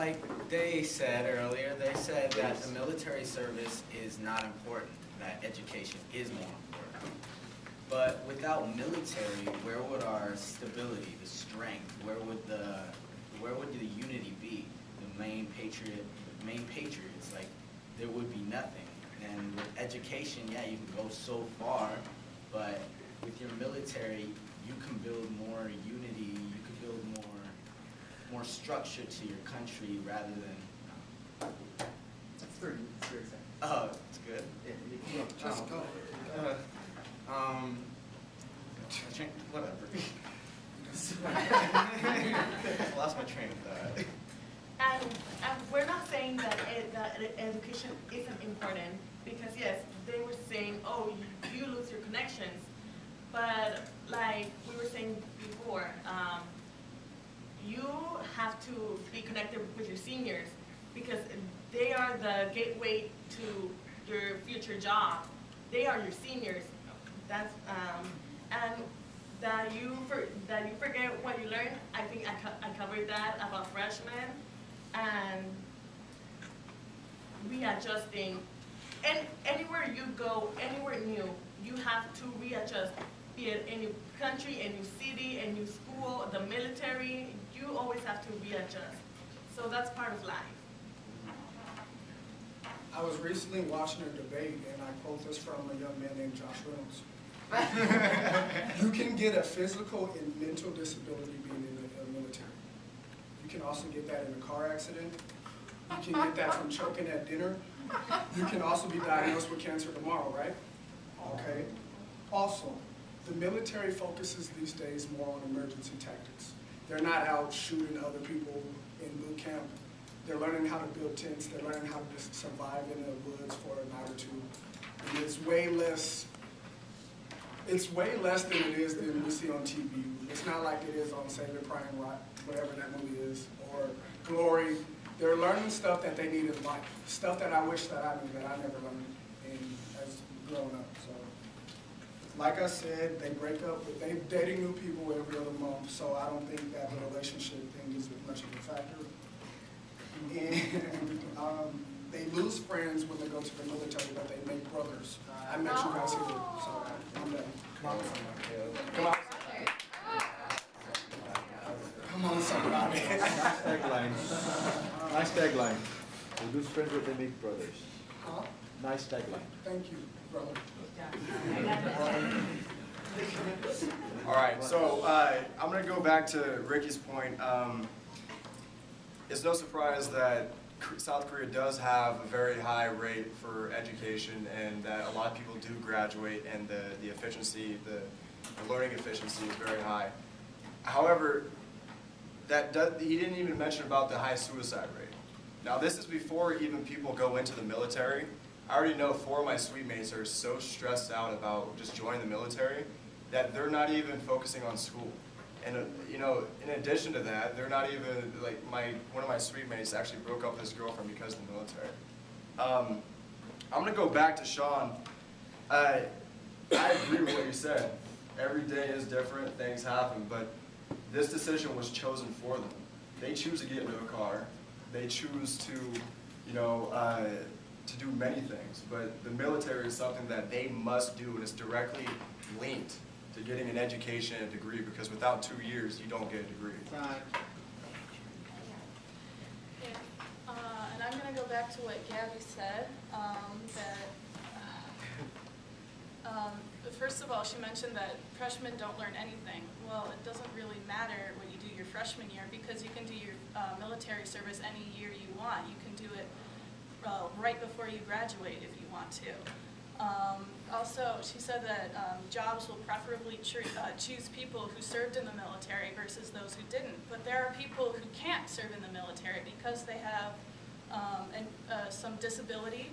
like they said earlier, they said that the military service is not important, that education is more important. But without military, where would our stability, the strength, where would the unity be? The main patriots, like there would be nothing. And with education, yeah, you can go so far, but with your military, you can build more unity, you can build more structure to your country rather than... That's 30 seconds. Oh, it's good? Yeah, just go. Whatever. Lost my train of thought. And we're not saying that education isn't important, because yes, they were saying, oh, you lose your connections, but like we were saying before, you have to be connected with your seniors, because they are the gateway to your future job. They are your seniors. That's and that you forget what you learned. I think I covered that about freshmen and readjusting. And anywhere you go, anywhere new, you have to readjust. Be it a new country, a new city, a new school, the military. You always have to readjust. So that's part of life. I was recently watching a debate, and I quote this from a young man named Josh Reynolds. You can get a physical and mental disability being in the military. You can also get that in a car accident. You can get that from choking at dinner. You can also be diagnosed with cancer tomorrow, right? Okay. Also, the military focuses these days more on emergency tactics. They're not out shooting other people in boot camp. They're learning how to build tents. They're learning how to just survive in the woods for a night or two. And it's way less than it is than we see on TV. It's not like it is on Saving Private Ryan, whatever that movie is, or Glory. They're learning stuff that they need in life, stuff that I wish that I knew that I never learned as growing up. So, like I said, they break up, they're dating new people every other month, so I don't think that the relationship thing is much of a factor. And they lose friends when they go to the military, but they make brothers. I met you guys here, so I'm done. Come on, come on. Come on, somebody. Nice tagline. Nice tagline. They lose friends, but they make brothers. Huh? Nice tagline. Thank you, brother. All right, so I'm going to go back to Ricky's point. It's no surprise that South Korea does have a very high rate for education, and that a lot of people do graduate, and the efficiency, the learning efficiency is very high. However, he didn't even mention about the high suicide rate. Now, this is before even people go into the military. I already know 4 of my suite mates are so stressed out about just joining the military that they're not even focusing on school. And you know, in addition to that, they're not even, like, one of my suite mates actually broke up with his girlfriend because of the military. I'm gonna go back to Sean. I agree with what you said. Every day is different, things happen, but this decision was chosen for them. They choose to get into a car. They choose to, you know, to do many things, but the military is something that they must do, and it's directly linked to getting an education and a degree, because without 2 years, you don't get a degree. Right. Yeah. And I'm going to go back to what Gabby said, first of all, she mentioned that freshmen don't learn anything. Well, it doesn't really matter what you do your freshman year, because you can do your military service any year you want. You can do it right before you graduate if you want to. Also, she said that jobs will preferably choose people who served in the military versus those who didn't. But there are people who can't serve in the military because they have some disability,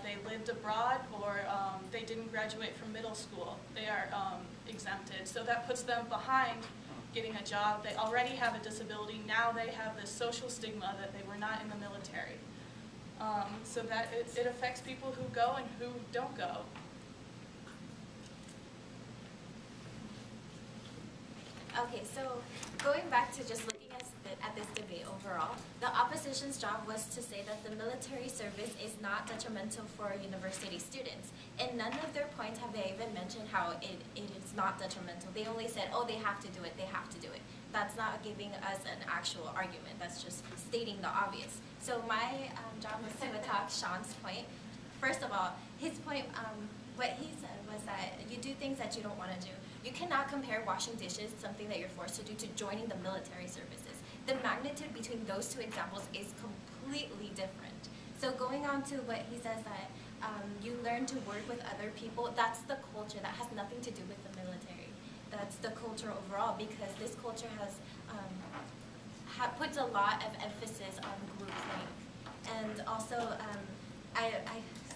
they lived abroad, or they didn't graduate from middle school. They are exempted. So that puts them behind getting a job. They already have a disability. Now they have this social stigma that they were not in the military. So that it affects people who go and who don't go. Okay, so going back to just looking at this debate overall. overall. The opposition's job was to say that the military service is not detrimental for university students. In none of their points have they even mentioned how it is not detrimental. They only said, oh, they have to do it, they have to do it. That's not giving us an actual argument. That's just stating the obvious. So my job was to attack Sean's point. First of all, his point, what he said was that you do things that you don't want to do. You cannot compare washing dishes, something that you're forced to do, to joining the military services. The magnitude between those two examples is completely different. So going on to what he says that you learn to work with other people, that's the culture. That has nothing to do with the military. That's the culture overall, because this culture has puts a lot of emphasis on groupthink. And also, I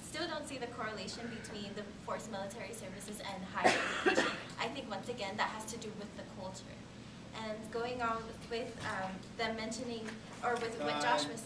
still don't see the correlation between the forced military services and higher education. I think, once again, that has to do with the culture. And going on with them mentioning, or with what Josh was,